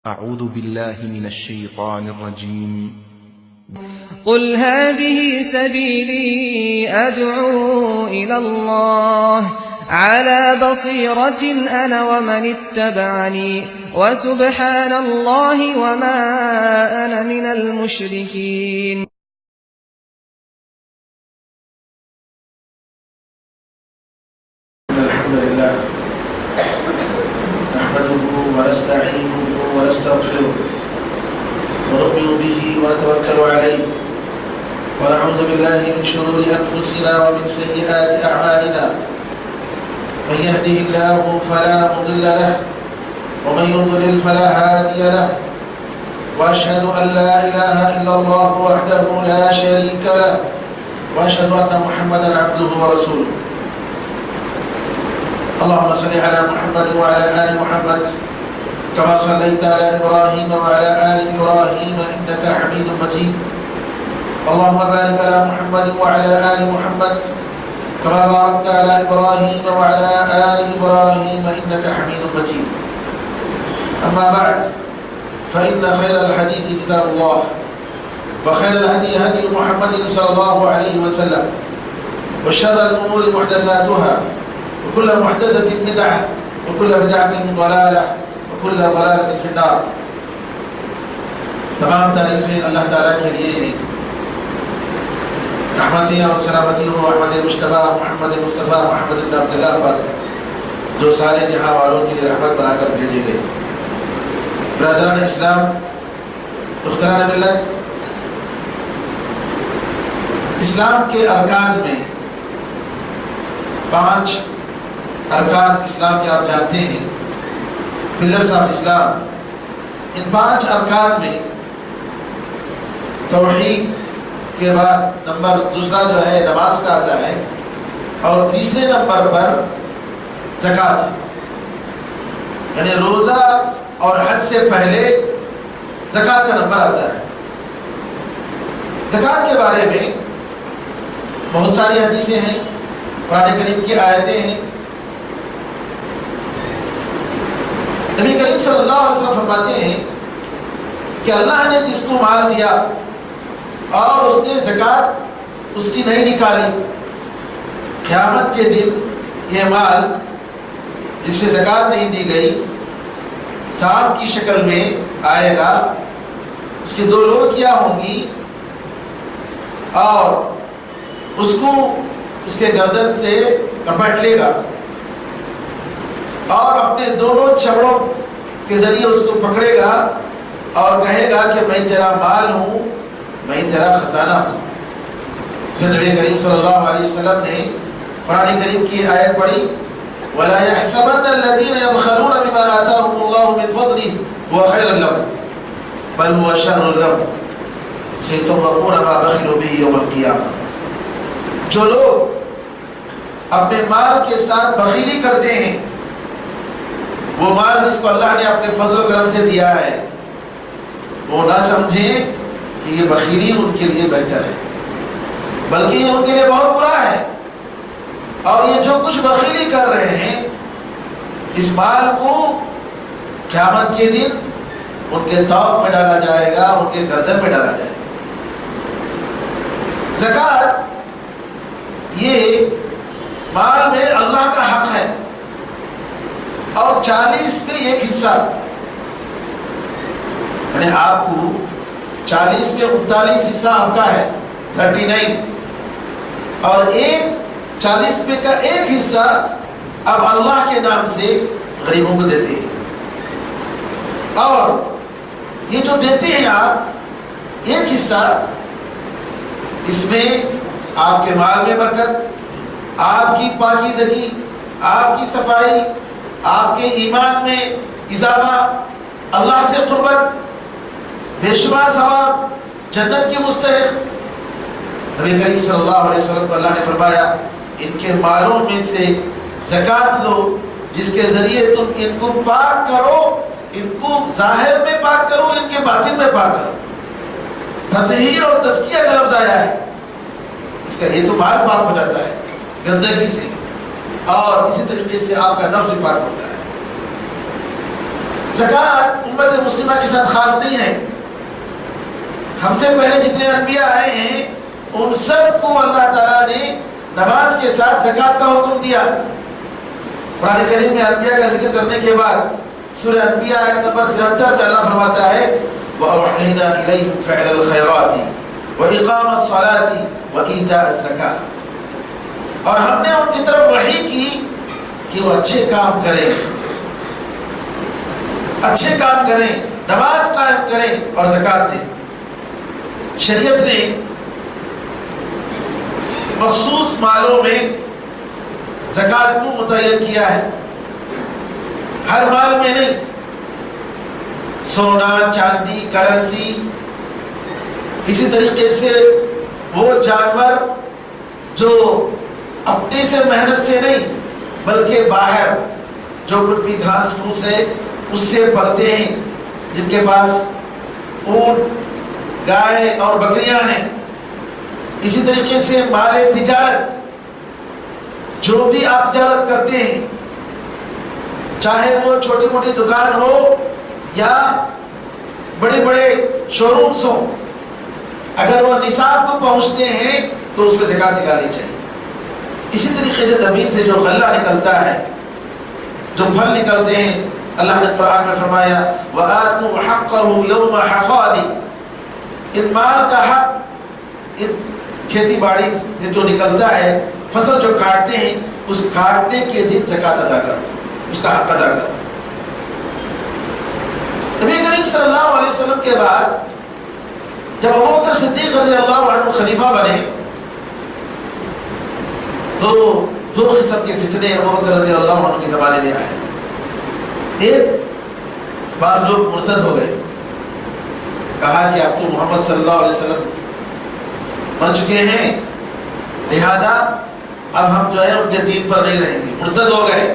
أعوذ بالله من الشيطان الرجيم. قل هذه سبيلي أدعو إلى الله على بصيرة أنا ومن اتبعني وسبحان الله وما أنا من المشركين. الحمد لله نحمده ونستعينه ونستغفره ونؤمن به ونتوكل عليه ونعوذ بالله من شرور أنفسنا ومن سيئات أعمالنا. من يهده الله فلا مضل له ومن يضلل فلا هادي له وأشهد أن لا إله إلا الله وحده لا شريك له وأشهد أن محمدا عبده ورسوله. اللهم صل على محمد وعلى آل محمد كما صليت على إبراهيم وعلى آل إبراهيم إنك حميد مجيد. اللهم بارك على محمد وعلى آل محمد كما باركت على إبراهيم وعلى آل إبراهيم إنك حميد مجيد. أما بعد فإن خير الحديث كتاب الله وخير الهدي هدي محمد صلى الله عليه وسلم وشر الأمور محدثاتها وكل محدثة بدعة وكل بدعة ضلالة وكل ضلالة في النار. تمام تعریفیں اللہ تعالیٰ کے لیے ہیں. رحمتیں اور سلامتی ہو احمد مجتبیٰ محمد مصطفیٰ محمد بن عبداللہ پر جو سارے جہاں والوں کے لیے رحمت بنا کر بھیجے گئے. برادران اسلام، دختران ملت، اسلام کے ارکان میں 5 ارکان اسلام کے آپ جانتے ہیں، پلرز آف اسلام. ان 5 ارکان میں توحید کے بعد نمبر دوسرا جو ہے نماز کا آتا ہے اور تیسرے نمبر پر زکوٰۃ، یعنی روزہ اور حج سے پہلے زکوٰۃ کا نمبر آتا ہے. زکوٰۃ کے بارے میں بہت ساری حدیثیں ہیں، قرآن کریم کی آیتیں ہیں. نبی کریم صلی اللہ علیہ وسلم فرماتے ہیں کہ اللہ نے جس کو مال دیا اور اس نے زکوٰۃ اس کی نہیں نکالی، قیامت کے دن یہ مال جس سے زکوٰۃ نہیں دی گئی سانپ کی شکل میں آئے گا. اس کی 2 لوکیاں ہوں گی اور اس کو اس کے گردن سے لپیٹ لے گا اور اپنے دونوں چمڑوں کے ذریعے اس کو پکڑے گا اور کہے گا کہ میں تیرا مال ہوں، میں تیرا خزانہ ہوں. پھر نبی کریم صلی اللہ علیہ وسلم نے قرآن کریم کی آیت پڑھی وَلَا يَحْسَبَنَّ الَّذِينَ يَبْخَلُونَ بِمَا آتَاهُمُ اللَّهُ مِنْ فَضْلِهِ هُوَ خَيْرٌ لَهُمْ بَلْ هُوَ شَرٌّ لَهُمْ سَيُطَوَّقُونَ مَا بَخِلُوا بِهِ يَوْمَ الْقِيَامَةِ. جو لوگ اپنے مال کے ساتھ بخیلی کرتے ہیں، وہ مال جس کو اللہ نے اپنے فضل و کرم سے دیا ہے، وہ نہ سمجھیں کہ یہ بخیلی ان کے لیے بہتر ہے، بلکہ یہ ان کے لیے بہت برا ہے. اور یہ جو کچھ بخیلی کر رہے ہیں اس مال کو قیامت کے دن ان کے طوق میں ڈالا جائے گا، ان کے گردن میں ڈالا جائے گا. زکوٰۃ یہ مال میں اللہ کا حق ہے اور 40 میں 1 حصہ، یعنی آپ کو 40 میں 39 حصہ آپ کا ہے 39، اور 40 میں کا 1 حصہ اب اللہ کے نام سے غریبوں کو دیتے ہیں. اور یہ جو دیتے ہیں آپ 1 حصہ، اس میں آپ کے مال میں برکت، آپ کی پاکیزگی، آپ کی صفائی، آپ کے ایمان میں اضافہ، اللہ سے قربت، بے شمار ثواب، جنت کی مستحق. نبی کریم صلی اللہ علیہ وسلم کو اللہ نے فرمایا ان کے مالوں میں سے زکوٰۃ لو جس کے ذریعے تم ان کو پاک کرو، ان کو ظاہر میں پاک کرو، ان کے باطن میں پاک کرو. تطہیر اور تزکیہ کا لفظ آیا ہے، اس کا یہ تو مال پاک ہو جاتا ہے گندگی سے، اور اسی طریقے سے آپ کا نفس بھی پاک ہوتا ہے. زکوٰۃ امت مسلمہ مسلمہ کے ساتھ خاص نہیں ہے. ہم سے پہلے جتنے انبیاء آئے ہیں ان سب کو اللہ تعالیٰ نے نماز کے ساتھ زکوٰۃ کا حکم دیا. قرآن کریم میں انبیاء کا ذکر کرنے کے بعد سورہ انبیاء آیت نمبر 73 میں اللہ فرماتا ہے وَأَوْحَيْنَا إِلَيْهِمْ فِعْلَ الْخَيْرَاتِ وَإِقَامَ الصَّلَاةِ وَإِيتَاءَ الزَّكَاةِ. اور ہم نے ان کی طرف وحی کی کہ وہ اچھے کام کریں، اچھے کام کریں، نماز قائم کریں اور زکوٰۃ دیں. شریعت نے مخصوص مالوں میں زکوٰۃ کو متعین کیا ہے، ہر مال میں نہیں. سونا، چاندی، کرنسی. اسی طریقے سے وہ جانور جو اپنے سے محنت سے نہیں بلکہ باہر جو کچھ بھی گھاس پھوس ہے اس سے پلتے ہیں، جن کے پاس اونٹ، گائے اور بکریاں ہیں. اسی طریقے سے مال تجارت، جو بھی آپ تجارت کرتے ہیں، چاہے وہ چھوٹی موٹی دکان ہو یا بڑے بڑے شو رومز ہوں، اگر وہ نصاب کو پہنچتے ہیں تو اس پہ زکوٰۃ نکالنی چاہیے. اسی طریقے سے زمین سے جو غلہ نکلتا ہے، جو پھل نکلتے ہیں، اللہ نے قرآن میں فرمایا وَآتُوا حَقَّهُ يَوْمَ حَصَادِ. ان مال کا حق، ان کھیتی باڑی جو نکلتا ہے، فصل جو کاٹتے ہیں، اس کاٹنے کے دن زکوٰۃ ادا کرو، اس کا حق ادا کرو. نبی کریم صلی اللہ علیہ وسلم کے بعد جب ابوبکر صدیق رضی اللہ عنہ خلیفہ بنے تو دو قسم کے فتنے ابوبکر رضی اللہ عنہ کے زمانے میں آئے. ایک، بعض لوگ مرتد ہو گئے، کہا کہ اب تو محمد صلی اللہ علیہ وسلم مر چکے ہیں، لہذا اب ہم جو ہے ان کے دین پر نہیں رہیں گے. مرتد ہو گئے.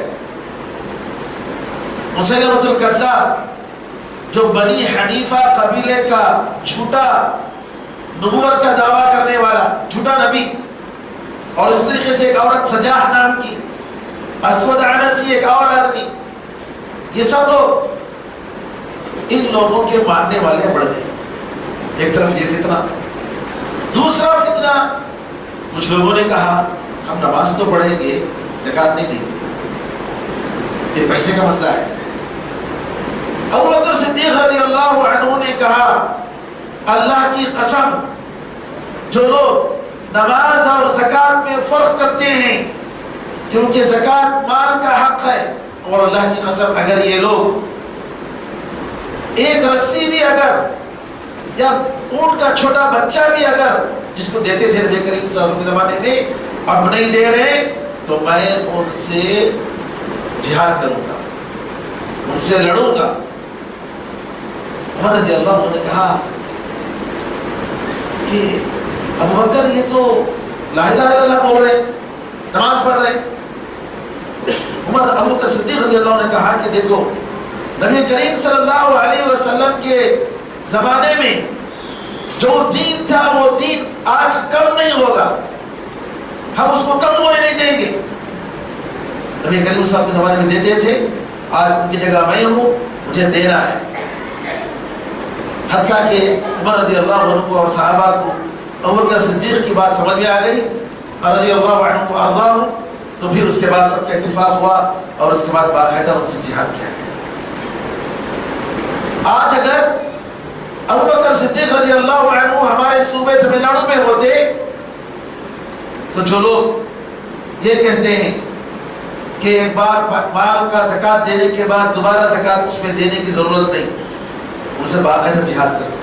مسیلمۃ الکذاب جو بنی حنیفہ قبیلے کا جھوٹا نبوت کا دعویٰ کرنے والا جھوٹا نبی، اور اس طریقے سے ایک عورت سجاح نام کی، اسود عنسی ایک اور آدمی، یہ سب لوگ ان لوگوں کے ماننے والے بڑھ گئے. ایک طرف یہ فتنہ. دوسرا فتنہ، کچھ لوگوں نے کہا ہم نماز تو پڑھیں گے، زکوٰۃ نہیں دیں گے، یہ پیسے کا مسئلہ ہے. ابوبکر صدیق رضی اللہ عنہ نے کہا اللہ کی قسم، جو لوگ نماز اور زکوٰۃ میں فرق کرتے ہیں، کیونکہ زکوٰۃ مال کا حق ہے، اور اللہ کی قسم اگر یہ لوگ ایک رسی بھی اگر یا اونٹ کا چھوٹا بچہ بھی اگر جس کو دیتے تھے نبی کریم صلی اللہ علیہ وسلم کے زمانے میں اب نہیں دے رہے تو میں ان سے جہاد کروں گا، ان سے لڑوں گا. عمر رضی اللہ عنہ نے کہا کہ ابوبکر یہ تو لا الہ الا اللہ بول رہے، نماز پڑھ رہے. ابوبکر صدیق رضی اللہ عنہ نے کہا کہ دیکھو نبی کریم صلی اللہ علیہ وسلم کے زمانے میں جو دین تھا وہ دین آج کم نہیں ہوگا، ہم اس کو کم ہونے نہیں دیں گے. نبی کریم صاحب کے زمانے میں دیتے تھے، آج ان کی جگہ میں ہوں، مجھے دینا ہے. حتیٰ کہ عمر رضی اللہ عنہ کو اور صحابہ کو ابوبکر صدیق کی بات سمجھ میں آ گئی رضی اللہ عنہ کو ارضاہ، تو پھر اس کے بعد سب کا اتفاق ہوا اور اس کے بعد باقاعدہ ان سے جہاد کیا گیا. آج اگر ابوبکر صدیق رضی اللہ عنہ ہمارے صوبے تمل ناڈو میں ہوتے تو جو لوگ یہ کہتے ہیں کہ ایک بار مال کا زکوٰۃ دینے کے بعد دوبارہ زکوٰۃ اس میں دینے کی ضرورت نہیں، ان سے باقاعدہ جہاد کرتے.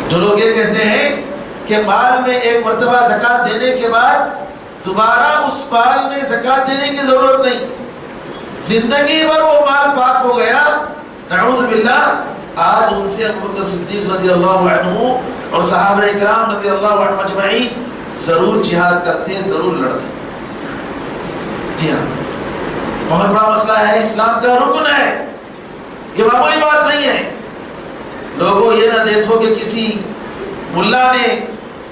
جو لوگ یہ کہتے ہیں کہ مال میں ایک مرتبہ زکوٰۃ دینے کے بعد دوبارہ اس مال میں زکوٰۃ دینے کی ضرورت نہیں، زندگی بھر وہ مال پاک ہو گیا، نعوذ باللہ. آج ان سے ابوبکر صدیق رضی اللہ عنہ اور صحابہ اکرام رضی اللہ عنہ اجمعین ضرور جہاد کرتے ہیں، ضرور لڑتے. جی ہاں، بہت بڑا مسئلہ ہے، اسلام کا رکن ہے، یہ معمولی بات نہیں ہے. لوگوں یہ نہ دیکھو کہ کسی ملا نے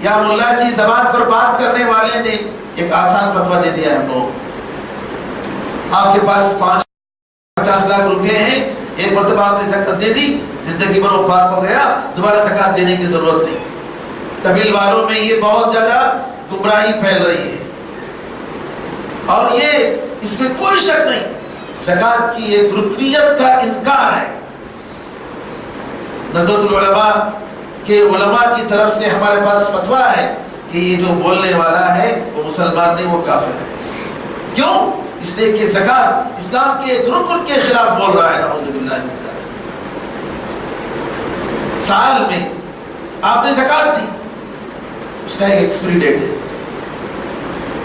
یا ملا کی زبان پر بات کرنے والے نے ایک آسان فتویٰ دے دیا ہے. ہم لوگ آپ کے پاس 50 لاکھ روپے ہیں، ایک مرتبہ آپ نے زکات دے دی، زندگی بھر وہ پاک ہو گیا، دوبارہ زکات دینے کی ضرورت نہیں۔ قبیل والوں میں یہ بہت زیادہ گمراہی پھیل رہی ہے، اور یہ اس میں کوئی شک نہیں، زکات کی ایک رکنیت کا انکار ہے۔ ندوۃ العلماء کے علماء کی طرف سے ہمارے پاس فتویٰ ہے کہ یہ جو بولنے والا ہے وہ مسلمان نہیں، وہ کافر ہے۔ کیوں؟ اس لیے کہ زکات اسلام کے ایک رکن کے خلاف بول رہا ہے، نعوذ باللہ من ذلک۔ سال میں آپ نے زکات دی، اس کا ایک ایکسپیری ڈیٹ ہے،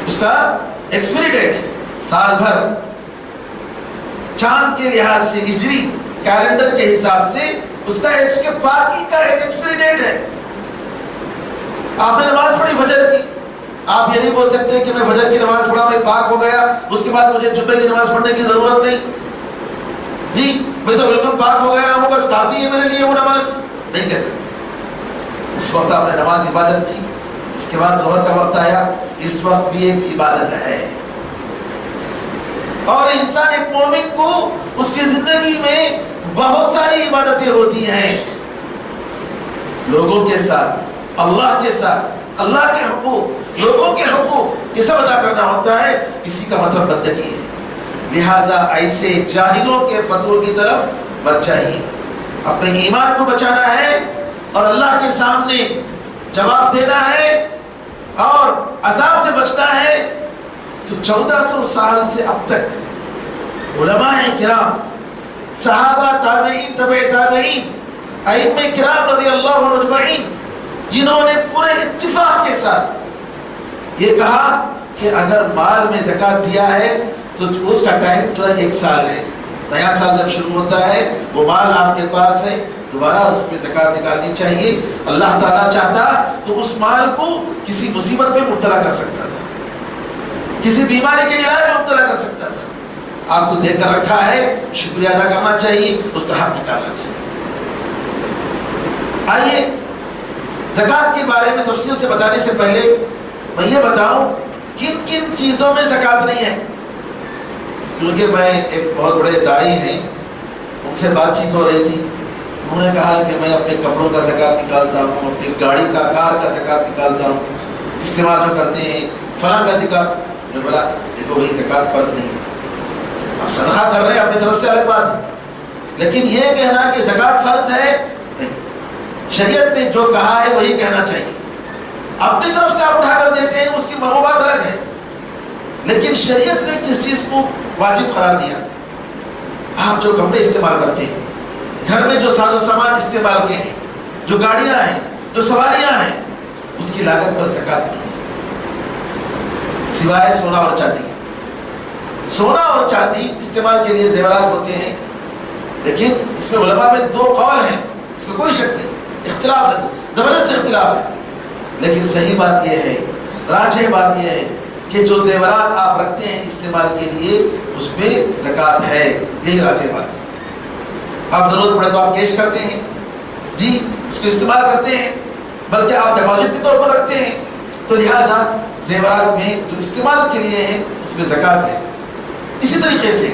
اس کا ایکسپیری ڈیٹ ہے، سال بھر چاند کے لحاظ سے، ہجری کیلنڈر کے حساب سے اس کا اس کے باقی کا ایک ایکسپیری ڈیٹ ہے۔ آپ نے نماز پڑھی فجر کی، آپ یہ نہیں بول سکتے کہ میں فجر کی نماز پڑھا، میں پاک ہو گیا، اس کے بعد مجھے جمعے کی نماز پڑھنے کی ضرورت نہیں، جی میں تو بالکل پاک ہو گیا ہوں، بس کافی ہے میرے لیے وہ نماز، نہیں کہہ سکتے۔ اس وقت آپ نے نماز عبادت کی، اس کے بعد ظہر کا وقت آیا، اس وقت بھی ایک عبادت ہے۔ اور انسان ایک مومن کو اس کی زندگی میں بہت ساری عبادتیں ہوتی ہیں، لوگوں کے ساتھ، اللہ کے ساتھ، اللہ کے حقوق، لوگوں کے حقوق، یہ سب ادا کرنا ہوتا ہے، اسی کا مطلب بندگی ہے۔ لہٰذا ایسے جاہلوں کے فتووں کی طرف بچ جائیے، اپنے ایمان کو بچانا ہے اور اللہ کے سامنے جواب دینا ہے اور عذاب سے بچنا ہے۔ تو 1400 سال سے اب تک علماء کرام، صحابہ، تابعین، تبع تابعین، ائمہ کرام رضی اللہ عنہم اجمعین، جنہوں نے پورے اتفاق کے ساتھ یہ کہا کہ اگر مال میں زکات دیا ہے تو اس کا ٹائم جو ہے 1 سال ہے، نیا سال جب شروع ہوتا ہے وہ مال آپ کے پاس ہے، دوبارہ اس پہ زکات نکالنی چاہیے۔ اللہ تعالیٰ چاہتا تو اس مال کو کسی مصیبت پہ مبتلا کر سکتا تھا، کسی بیماری کے علاج میں مبتلا کر سکتا تھا۔ آپ کو دے کر رکھا ہے، شکریہ ادا کرنا چاہیے، اس کا حق نکالنا چاہیے۔ آئیے زکات کے بارے میں تفصیل سے بتانے سے پہلے میں یہ بتاؤں کن کن چیزوں میں زکات نہیں ہے، کیونکہ میں ایک بہت بڑے داعی ہیں، ان سے بات چیت ہو رہی تھی، انہوں نے کہا کہ میں اپنے کپڑوں کا زکات نکالتا ہوں، اپنی گاڑی کا، کار کا زکات نکالتا ہوں، استعمال جو کرتے ہیں فلاں کا زکات۔ میں بولا دیکھو بھائی زکات فرض نہیں ہے، آپ صدقہ کر رہے ہیں اپنی طرف سے الگ بات ہے، لیکن یہ کہنا کہ زکات فرض ہے نہیں، شریعت نے جو کہا ہے وہی کہنا چاہیے۔ اپنی طرف سے آپ اٹھا کر دیتے ہیں اس کی بات الگ ہے، لیکن شریعت نے کس چیز کو واجب قرار دیا؟ آپ جو کپڑے استعمال کرتے ہیں، گھر میں جو ساز و سامان استعمال کے ہیں، جو گاڑیاں ہیں، جو سواریاں ہیں، اس کی لاگت پر زکات کی ہے، سوائے سونا اور چاندی کی۔ سونا اور چاندی استعمال کے لیے زیورات ہوتے ہیں، لیکن اس میں علماء میں 2 قول ہیں، اس میں کوئی شک نہیں، اختلاف ہے، زبردست اختلاف ہے، لیکن صحیح بات یہ ہے، راجح بات یہ ہے کہ جو زیورات آپ رکھتے ہیں استعمال کے لیے اس پہ زکات ہے، یہی راجح بات ہے۔ آپ ضرورت پڑے تو آپ کیش کرتے ہیں، جی اس کو استعمال کرتے ہیں، بلکہ آپ ڈپازٹ کے طور پر رکھتے ہیں، تو لہٰذا زیورات میں جو استعمال کے لیے ہیں اس میں زکات ہے۔ اسی طریقے سے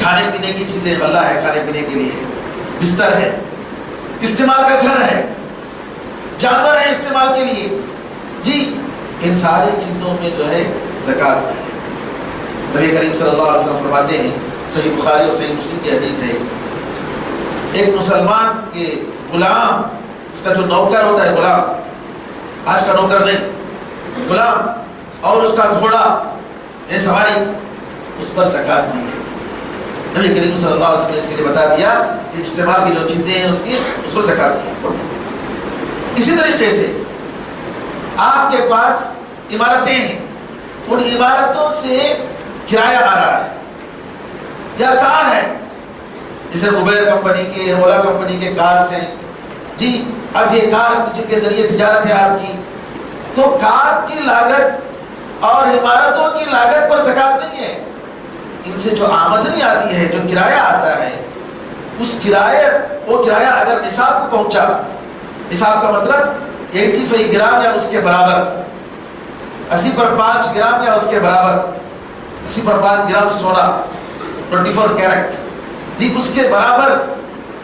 کھانے پینے کی چیزیں، غلہ ہے کھانے پینے کے لیے، بستر ہے، استعمال کا گھر ہے، جانور ہے استعمال کے لیے، جی ان ساری چیزوں میں جو ہے زکات ہے۔ نبی کریم صلی اللہ علیہ وسلم فرماتے ہیں، صحیح بخاری اور صحیح مسلم کی حدیث ہے، ایک مسلمان کے غلام، اس کا جو نوکر ہوتا ہے غلام، آج کا نوکر نہیں، غلام، اور اس کا گھوڑا ہے سواری، اس پر زکات نہیں ہے۔ نبی کریم صلی اللہ علیہ وسلم نے اس کے لیے بتا دیا کہ استعمال کی جو چیزیں ہیں اس پر زکات نہیں ہے۔ اسی طریقے سے آپ کے پاس عمارتیں ہیں، ان عمارتوں سے کرایہ آ رہا ہے، یا کار ہے، جیسے ابیر کمپنی کے، اولا کمپنی کے کارز ہیں، جی اب یہ کار جن کے ذریعے تجارت ہے آپ کی، تو کار کی لاگت اور عمارتوں کی لاگت پر زکات نہیں ہے۔ ان سے جو آمدنی آتی ہے، جو کرایہ آتا ہے، اس وہ کرایہ اگر نصاب کو پہنچا، نصاب کا مطلب 85 گرام یا اس کے برابر، 80 پر 5 گرام یا اس کے برابر، 80 پر 5 گرام سونا، 24 کیرٹ، جی اس کے برابر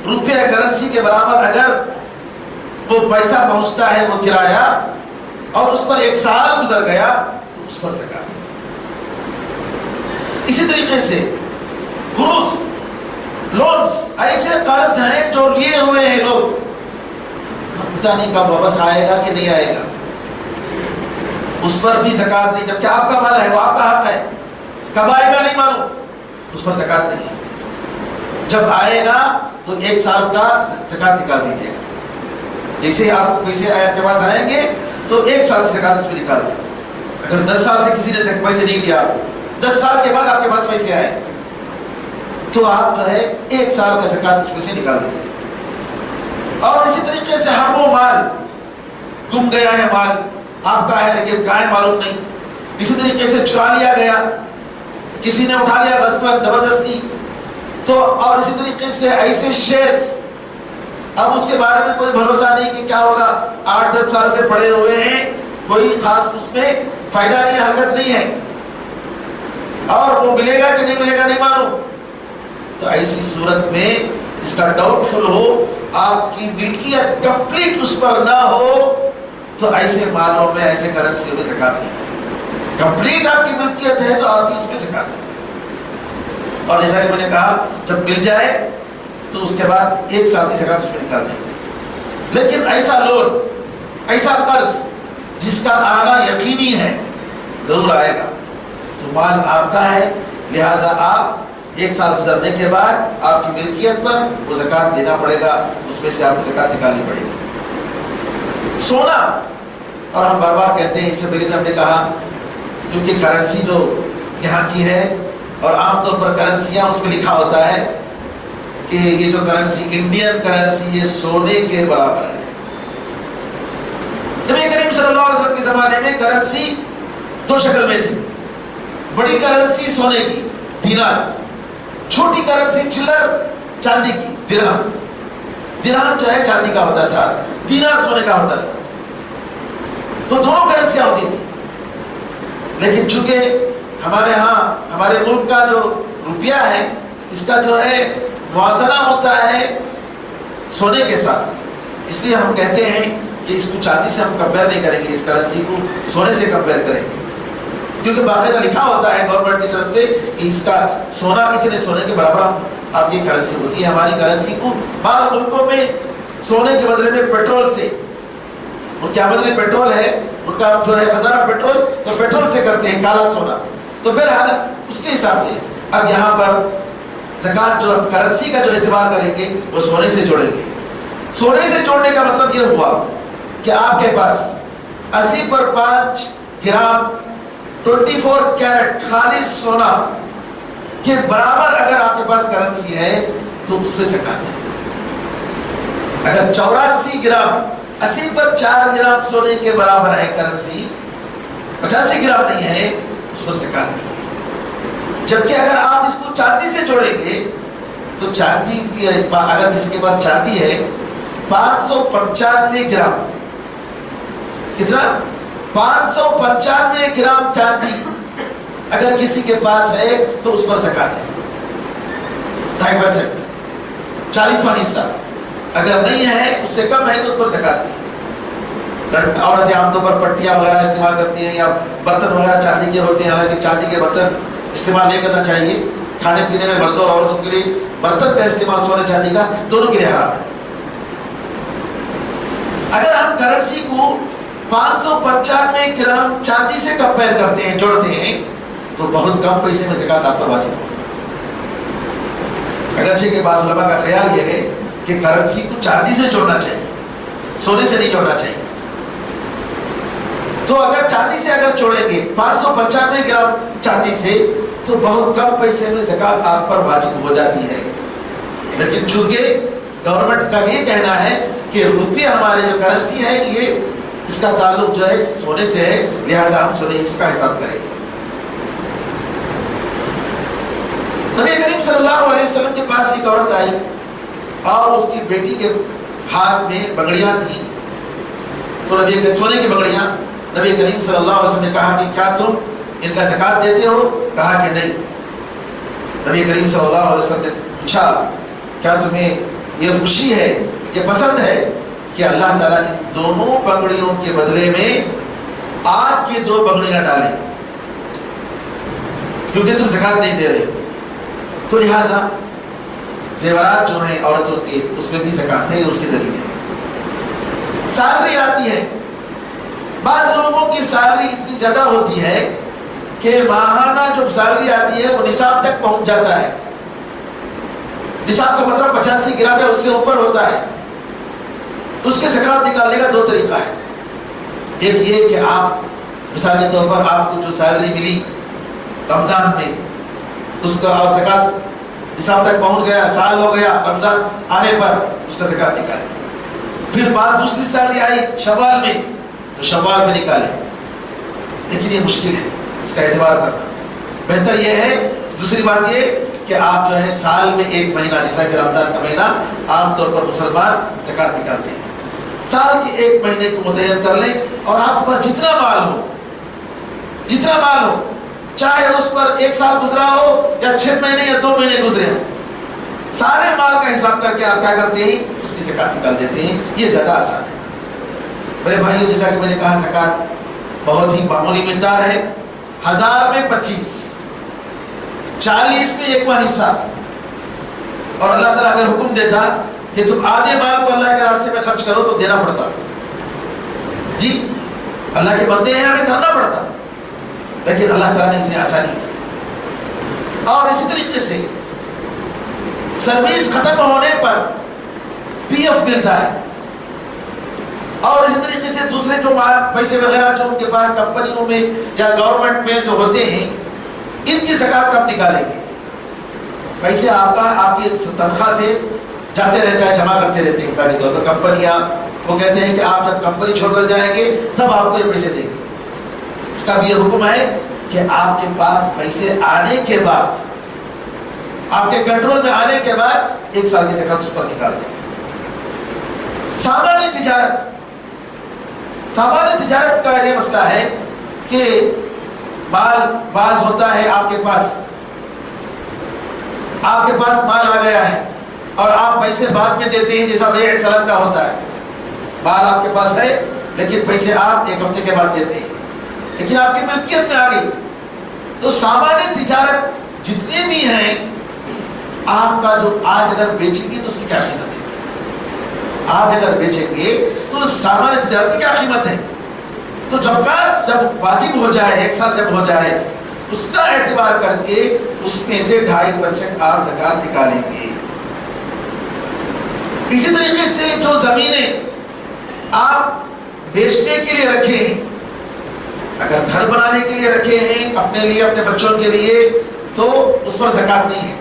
روپیہ کرنسی کے برابر اگر وہ پیسہ پہنچتا ہے وہ کرایہ اور اس پر 1 سال گزر گیا تو اس پر زکات ہے۔ اسی طریقے سے قروض لونز ایسے قرض ہیں جو لیے ہوئے ہیں لوگ، پتہ نہیں کب واپس آئے گا کہ نہیں آئے گا، اس پر بھی زکات نہیں، جبکہ آپ کا مال ہے وہ آپ کا حق ہے، کب آئے گا نہیں معلوم، اس پر زکات نہیں ہے۔ جب آئے گا تو 1 سال کا زکات نکال دیجیے گا، جیسے آپ کو پیسے آپ کے پاس آئیں گے تو 1 سال کی زکات اس میں نکال دیں۔ اگر 10 سال سے کسی نے پیسے نہیں دیا، 10 سال کے بعد آپ کے پاس پیسے آئے تو آپ جو ہے 1 سال کا زکات اس میں سے نکال دیجیے۔ اور اسی طریقے سے ہر وہ مال گم گیا ہے، مال آپ کا ہے لیکن کہاں ہے معلوم نہیں، اسی طریقے سے چرا لیا گیا، کسی نے اٹھا لیا غصباً زبردستی، تو اور اسی طریقے سے ایسے شیئرز اب اس کے بارے میں کوئی بھروسہ نہیں کہ کیا ہوگا، 8-10 سال سے پڑے ہوئے ہیں، کوئی خاص اس میں فائدہ نہیں، حرکت نہیں ہے، اور وہ ملے گا کہ نہیں ملے گا نہیں معلوم، تو ایسی صورت میں اس کا ڈاؤٹ فل ہو، آپ کی ملکیت کمپلیٹ اس پر نہ ہو، تو ایسے مالوں میں ایسے کرنسیوں میں زکات نہیں ہے۔ کمپلیٹ آپ کی ملکیت ہے تو آپ کی اس میں زکات ہے۔ اور جیسا کہ میں نے کہا جب مل جائے تو اس کے بعد 1 سال کی زکات اس میں نکال دیں۔ لیکن ایسا لون، ایسا قرض جس کا آنا یقینی ہے ضرور آئے گا، تو مال آپ کا ہے، لہذا آپ 1 سال گزرنے کے بعد آپ کی ملکیت پر وہ زکات دینا پڑے گا، اس میں سے آپ کو زکات نکالنی پڑے گی۔ سونا، اور ہم بار بار کہتے ہیں، اس سے پہلے ہم نے کہا کیونکہ کرنسی جو یہاں کی ہے اور عام طور پر کرنسیاں اس میں لکھا ہوتا ہے کہ یہ جو کرنسی انڈین کرنسی یہ سونے کے برابر ہے۔ نبی کریم صلی اللہ علیہ وسلم کے زمانے میں کرنسی 2 شکل میں تھی، بڑی کرنسی سونے کی دینار، چھوٹی کرنسی چلر چاندی کی درہم۔ درہم جو ہے چاندی کا ہوتا تھا، دینار سونے کا ہوتا تھا، تو دونوں کرنسیاں ہوتی تھی۔ لیکن چونکہ ہمارے ہاں ہمارے ملک کا جو روپیہ ہے اس کا جو ہے موازنہ ہوتا ہے سونے کے ساتھ، اس لیے ہم کہتے ہیں کہ اس کو چاندی سے ہم کمپیئر نہیں کریں گے، اس کرنسی کو سونے سے کمپیئر کریں گے، کیونکہ باقاعدہ لکھا ہوتا ہے گورنمنٹ کی طرف سے کہ اس کا سونا اتنے سونے کے برابر آپ کی کرنسی ہوتی ہے۔ ہماری کرنسی کو بعض ملکوں میں سونے کے بدلے میں پیٹرول سے، ان کی آمدنی پیٹرول ہے، ان کا جو ہے خزانہ پیٹرول، تو پیٹرول سے کرتے ہیں کالا سونا، تو بہرحال اس کے حساب سے اب یہاں پر زکات جو کرنسی کا جو اعتبار کریں گے وہ سونے سے جوڑیں گے۔ سونے سے جوڑنے کا مطلب یہ ہوا کہ آپ کے پاس 80/5 گرام 24 کیرٹ خالص سونا کے برابر اگر آپ کے پاس کرنسی ہے تو اس میں زکات ہے۔ اگر 84 گرام 80/4 گرام سونے کے برابر ہے کرنسی، 85 گرام نہیں ہے، اس پر زکات نہیں ہے۔ جبکہ اگر آپ اس کو چاندی سے جوڑیں گے تو چاندی کی اگر کسی کے پاس چاندی ہے 595 گرام، کتنا 595 گرام چاندی اگر کسی کے پاس ہے تو اس پر زکات ہے 2.5%، 40واں حصہ۔ اگر نہیں ہے اس سے کم ہے تو اس پر زکات نہیں۔ عورتیں عام طور پر پٹیاں وغیرہ استعمال کرتی ہیں یا برتن وغیرہ چاندی کے ہوتے ہیں، حالانکہ چاندی کے برتن استعمال نہیں کرنا چاہیے، کھانے پینے میں مردوں اور عورتوں کے لیے برتن کا استعمال سونے چاندی کا دونوں کے لیے حرام ہے۔ اگر ہم کرنسی کو 595 گرام چاندی سے کمپیئر کرتے ہیں، جوڑتے ہیں، تو بہت کم پیسے میں زکات آپ پر واجب ہوگی۔ اگرچہ کہ بعض علماء کا خیال یہ ہے کہ کرنسی کو چاندی سے جوڑنا چاہیے، سونے سے نہیں جوڑنا چاہیے۔ تو اگر چاندی سے اگر جوڑیں گے 595 گرام چاندی سے تو بہت کم پیسے میں زکات آپ پر واجب ہو جاتی ہے۔ لیکن چونکہ گورنمنٹ کا یہ کہنا ہے کہ روپیہ ہمارے جو کرنسی ہے یہ اس کا تعلق جو ہے سونے سے ہے، لہذا ہم سونے اس کا حساب کریں گے۔ نبی کریم صلی اللہ علیہ وسلم کے پاس ایک عورت آئی اور اس کی بیٹی کے ہاتھ میں بگڑیاں تھیں، تو نبی کریم سونے کی بگڑیاں، نبی کریم صلی اللہ علیہ وسلم نے کہا کہ کیا تم ان کا زکات دیتے ہو؟ کہا کہ نہیں۔ نبی کریم صلی اللہ علیہ وسلم نے اچھا کیا تمہیں یہ خوشی ہے، یہ پسند ہے کہ اللہ تعالیٰ ان دونوں پگڑیوں کے بدلے میں آگ کی 2 پگڑیاں ڈالے، کیونکہ تم زکات نہیں دے رہے، تو لہٰذا زیورات جو ہیں عورتوں کے اس میں بھی زکات ہے، اس کی دلیل ہے۔ سالری آتی ہے، بعض لوگوں کی سالری اتنی زیادہ ہوتی ہے کہ ماہانہ جو سالری آتی ہے وہ نصاب تک پہنچ جاتا ہے۔ نصاب کا مطلب 85 گرام ہے، اس سے اوپر ہوتا ہے، اس کے زکات نکالنے کا 2 طریقہ ہے۔ ایک یہ کہ آپ مثال کے طور پر آپ کو جو سیلری ملی رمضان میں، اس کا آپ زکات نصاب تک پہنچ گیا، سال ہو گیا، رمضان آنے پر اس کا زکات نکالے۔ پھر بعد دوسری سیلری آئی شوال میں، تو شوال میں نکالے، لیکن یہ مشکل ہے اس کا اعتبار کرنا۔ بہتر یہ ہے، دوسری بات یہ کہ آپ جو ہے سال میں 1 مہینہ، جیسا کہ رمضان کا مہینہ عام طور پر مسلمان زکات نکالتے ہیں، سال کے 1 مہینے کو متعین کر لیں، اور آپ کے پاس جتنا مال ہو، چاہے اس پر 1 سال گزرا ہو یا 6 مہینے یا 2 مہینے گزرے ہوں، سارے مال کا حساب کر کے آپ کیا کرتے ہیں، اس کی زکات نکال دیتے ہیں۔ یہ زیادہ آسان ہے میرے بھائیوں۔ جیسا کہ میں نے کہا زکات بہت ہی معمولی مقدار ہے، 1000 میں 25، 40 میں 1واں حصہ، اور اللہ تعالیٰ اگر حکم دیتا کہ تم آدھے مال کو اللہ کے راستے میں خرچ کرو تو دینا پڑتا، جی اللہ کے بندے ہیں، ہمیں کرنا پڑتا، لیکن اللہ تعالیٰ نے اتنی آسانی کی۔ اور اسی طریقے سے سروس ختم ہونے پر PF ملتا ہے، اور اسی طریقے سے دوسرے جو پیسے وغیرہ جو ان کے پاس کمپنیوں میں یا گورنمنٹ میں جو ہوتے ہیں، ان کی زکات کب نکالیں گے؟ پیسے آپ کی تنخواہ سے جاتے رہتا ہے، جمع کرتے رہتے ہیں مثالی طور پر کمپنیاں، وہ کہتے ہیں کہ آپ جب کمپنی چھوڑ کر جائیں گے تب آپ کو یہ پیسے دیں گے۔ اس کا بھی یہ حکم ہے کہ آپ کے پاس پیسے آنے کے بعد، آپ کے کنٹرول میں آنے کے بعد 1 سال کی زکات اس پر نکال دیں۔ سامان تجارت کا یہ مسئلہ ہے کہ مال بعض ہوتا ہے، آپ کے پاس مال آ گیا ہے اور آپ پیسے بعد میں دیتے ہیں، جیسا بیع سلم کا ہوتا ہے، مال آپ کے پاس ہے لیکن پیسے آپ 1 ہفتے کے بعد دیتے ہیں، لیکن آپ کی ملکیت میں آ گئی، تو سامان تجارت جتنے بھی ہیں آپ کا جو آج اگر بیچیں گے تو اس کی کیا قیمت ہے؟ آج اگر بیچیں گے تو سامان تجارت کی کیا قیمت ہے؟ تو زکات جب واجب ہو جائے، 1 سال جب ہو جائے، اس کا اعتبار کر کے اس میں سے 2.5% آپ زکات نکالیں گے۔ اسی طریقے سے جو زمینیں آپ بیچنے کے لیے رکھے ہیں، اگر گھر بنانے کے لیے رکھے ہیں اپنے لیے، اپنے بچوں کے لیے، تو اس پر زکات نہیں ہے،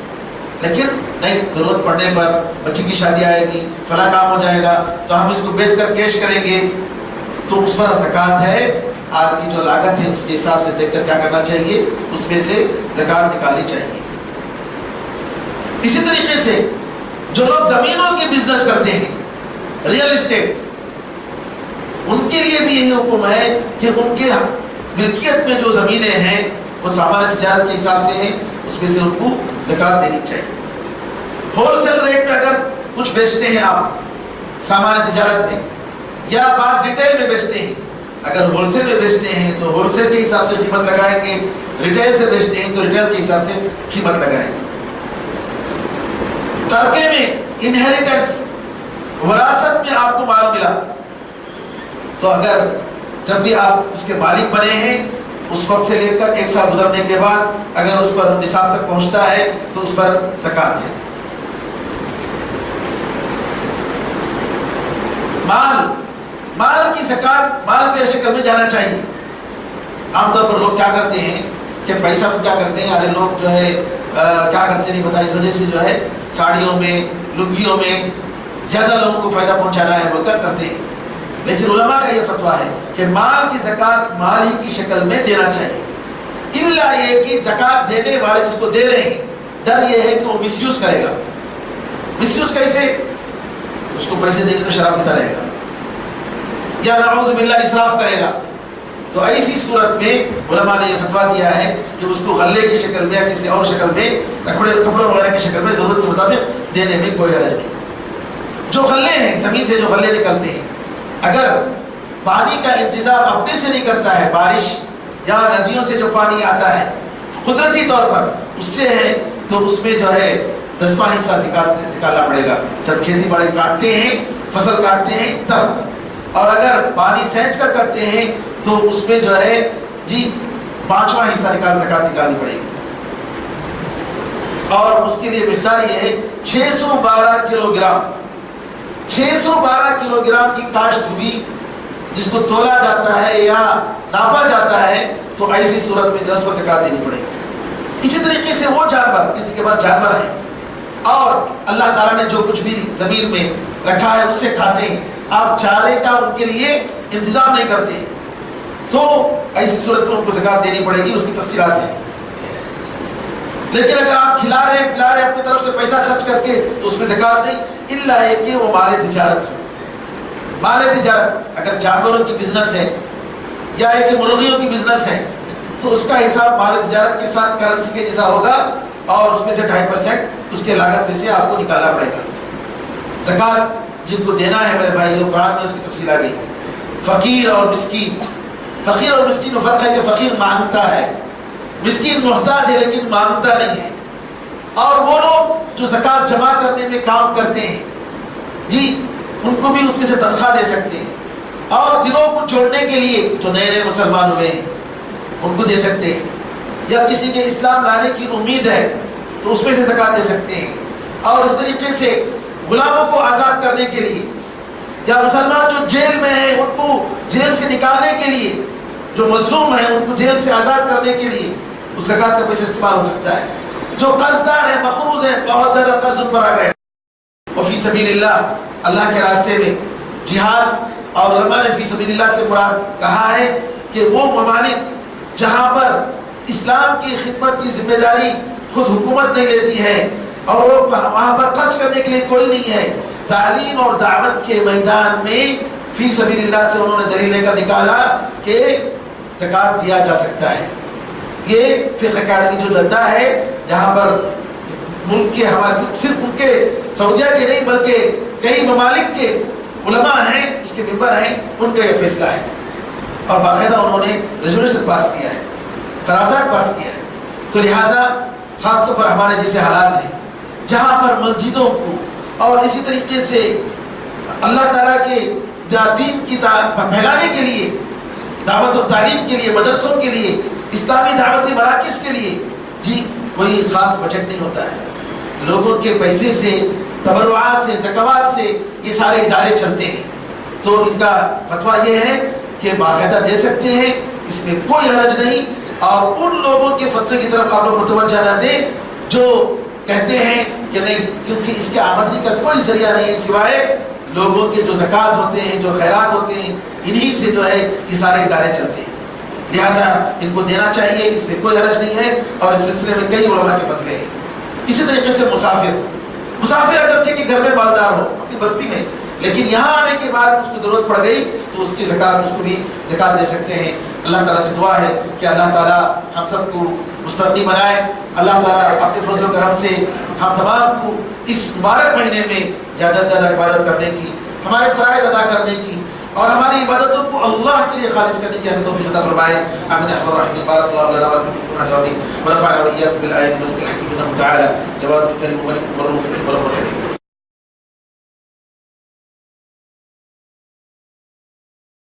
لیکن نہیں ضرورت پڑنے پر بچی کی شادی آئے گی، فلاں کام ہو جائے گا تو ہم اس کو بیچ کر کیش کریں گے، تو اس پر زکات ہے۔ آج کی جو لاگت ہے اس کے حساب سے دیکھ کر کیا کرنا چاہیے، اس میں سے زکات نکالنی چاہیے۔ اسی طریقے سے جو لوگ زمینوں کی بزنس کرتے ہیں، ریئل اسٹیٹ، ان کے لیے بھی یہی حکم ہے کہ ان کے ملکیت میں جو زمینیں ہیں وہ سامان تجارت کے حساب سے ہیں، اس میں سے ان کو زکات دینی چاہیے۔ ہول سیل ریٹ میں اگر کچھ بیچتے ہیں آپ سامان تجارت میں، یا بعض ریٹیل میں بیچتے ہیں، اگر ہول سیل میں بیچتے ہیں تو ہول سیل کے حساب سے قیمت لگائیں گے، ریٹیل سے بیچتے ہیں تو ریٹیل کے حساب سے قیمت لگائیں گے۔ ترکے میں انہیریٹنس، وراثت میں آپ کو مال ملا، تو اگر جب بھی آپ اس کے مالک بنے ہیں اس وقت سے لے کر 1 سال گزرنے کے بعد اگر اس پر نصاب تک پہنچتا ہے تو اس پر زکات ہے۔ مال کی زکات مال کے شکل میں جانا چاہیے۔ عام طور پر لوگ کیا کرتے ہیں کہ پیسہ کو کیا کرتے ہیں، ارے لوگ جو ہے کیا کرتے نہیں پتا، اس وجہ سے جو ہے ساڑیوں میں، لنگیوں میں زیادہ لوگوں کو فائدہ پہنچانا ہے بول کر کرتے ہیں، لیکن علماء کا یہ فتویٰ ہے کہ مال کی زکات مال ہی کی شکل میں دینا چاہیے، الا یہ کہ زکات دینے والے جس کو دے رہے ہیں ڈر یہ ہے کہ وہ مس یوز کرے گا۔ مس یوز کیسے؟ اس کو پیسے دے گا تو شراب پیتا رہے گا، یا نعوذ باللہ اسراف کرے گا، تو ایسی صورت میں علماء نے یہ فتویٰ دیا ہے کہ اس کو غلے کی شکل میں یا کسی اور شکل میں کپڑے وغیرہ کی شکل میں ضرورت کے مطابق دینے میں کوئی حرج نہیں۔ جو غلے ہیں، زمین سے جو غلے نکلتے ہیں، اگر پانی کا انتظام اپنے سے نہیں کرتا ہے، بارش یا ندیوں سے جو پانی آتا ہے قدرتی طور پر اس سے ہے، تو اس میں جو ہے 10واں حصہ نکالنا پڑے گا جب کھیتی باڑی کاٹتے ہیں، فصل کاٹتے ہیں تب۔ اور اگر پانی سینچ کر کرتے ہیں تو اس میں جو ہے 5واں حصہ زکات نکالنی پڑے گی، اور اس کے لیے مقدار یہ ہے 612 کلو گرام 612 کلو گرام کی کاشت ہوئی جس کو تولا جاتا ہے یا ناپا جاتا ہے، تو ایسی صورت میں جو اس پر زکات دینی پڑے گی۔ اسی طریقے سے وہ جانور، کسی کے پاس جانور ہیں اور اللہ تعالیٰ نے جو کچھ بھی زمین میں رکھا ہے اس سے کھاتے ہیں، آپ چارے کا ان کے لیے انتظام نہیں کرتے، تو ایسی صورت میں ان کو زکات دینی پڑے گی، اس کی تفصیلات ہیں۔ لیکن اگر آپ کھلا رہے ہیں، پلا رہے ہیں اپنی طرف سے پیسہ خرچ کر کے، تو اس میں زکات نہیں، الا ہے کہ وہ مال تجارت ہو۔ مال تجارت اگر جانوروں کی بزنس ہے یا ایک مرغیوں کی بزنس ہے، تو اس کا حساب مال تجارت کے ساتھ کرنسی کے جیسا ہوگا، اور اس میں سے 2.5% اس کے لاگت میں سے آپ کو نکالنا پڑے گا۔ زکات جن کو دینا ہے میرے بھائیو، قرآن میں اس کی تفصیل آ گئی۔ فقیر اور مسکین، فقیر اور مسکین میں فرق ہے کہ فقیر مانگتا ہے، مسکین محتاج ہے لیکن مانگتا نہیں ہے۔ اور وہ لوگ جو زکات جمع کرنے میں کام کرتے ہیں، ان کو بھی اس میں سے تنخواہ دے سکتے ہیں، اور دلوں کو جوڑنے کے لیے جو نئے نئے مسلمان ہوئے ہیں ان کو دے سکتے ہیں، یا کسی کے اسلام لانے کی امید ہے تو اس میں سے زکات دے سکتے ہیں۔ اور اس طریقے سے غلاموں کو آزاد کرنے کے لیے، یا مسلمان جو جیل میں ہیں ان کو جیل سے نکالنے کے لیے، جو مظلوم ہیں ان کو جیل سے آزاد کرنے کے لیے اس زکات کا پیسہ استعمال ہو سکتا ہے۔ جو قرض دار ہیں، مقروض ہیں، بہت زیادہ قرض ان پر آ گئے، وفی سبیل اللہ، اللہ کے راستے میں جہاد، اور علماء نے فی سبیل اللہ سے مراد کہا ہے کہ وہ ممالک جہاں پر اسلام کی خدمت کی ذمہ داری خود حکومت نہیں لیتی ہے، اور وہ وہاں پر خرچ کرنے کے لیے کوئی نہیں ہے، تعلیم اور دعوت کے میدان میں فی سبیل اللہ سے انہوں نے دلیل لے کر نکالا کہ زکات دیا جا سکتا ہے۔ یہ فقہ اکیڈمی جو دندہ ہے جہاں پر ملک کے ہمارے صرف ان کے سعودیہ کے نہیں بلکہ کئی ممالک کے علماء ہیں، اس کے ممبر ہیں، ان کا یہ فیصلہ ہے، اور باقاعدہ انہوں نے ریزولوشن پاس کیا ہے، قرارداد پاس کیا ہے۔ تو لہٰذا خاص طور پر ہمارے جیسے حالات ہیں جہاں پر مسجدوں کو اور اسی طریقے سے اللہ تعالیٰ کے دین کی پھیلانے کے لیے، دعوت و تعلیم کے لیے، مدرسوں کے لیے، اسلامی دعوتی مراکز کے لیے کوئی خاص بجٹ نہیں ہوتا ہے، لوگوں کے پیسے سے، تبرعات سے، زکوات سے یہ سارے ادارے چلتے ہیں۔ تو ان کا فتویٰ یہ ہے کہ باقاعدہ دے سکتے ہیں، اس میں کوئی حرج نہیں، اور ان لوگوں کے فتوے کی طرف آپ لوگ متوجہ نہ دیں جو کہتے ہیں کہ نہیں، کیونکہ اس کے آمدنی کا کوئی ذریعہ نہیں ہے سوائے لوگوں کے جو زکوٰۃ ہوتے ہیں، جو خیرات ہوتے ہیں، انہی سے جو ہے یہ سارے ادارے چلتے ہیں، لہذا ان کو دینا چاہیے، اس میں کوئی حرج نہیں ہے، اور اس سلسلے میں کئی علماء کے فتوے ہیں۔ اسی طریقے سے مسافر اگرچہ کہ گھر میں مالدار ہو اپنی بستی میں، لیکن یہاں آنے کے بعد اس کو ضرورت پڑ گئی تو اس کی زکات، اس کو بھی زکات دے سکتے ہیں۔ اللہ تعالیٰ سے دعا ہے کہ اللہ تعالیٰ ہم سب کو مستغنی بنائے، اللہ تعالیٰ اپنے فضل و کرم سے ہم تمام کو اس مبارک مہینے میں زیادہ سے زیادہ عبادت کرنے کی، ہمارے فرائض ادا کرنے کی، اور ہماری عبادتوں کو اللہ کے لیے خالص کرنے کی ہمیں توفیق عطا فرمائے۔ آمین یا رب العالمین۔ بارک اللہ لنا ولکم فی القرآن العظیم ونفعنا وإياكم بالآیات والذکر الحکیم، انہ تعالی جواد کریم ملک مرؤوف رحیم۔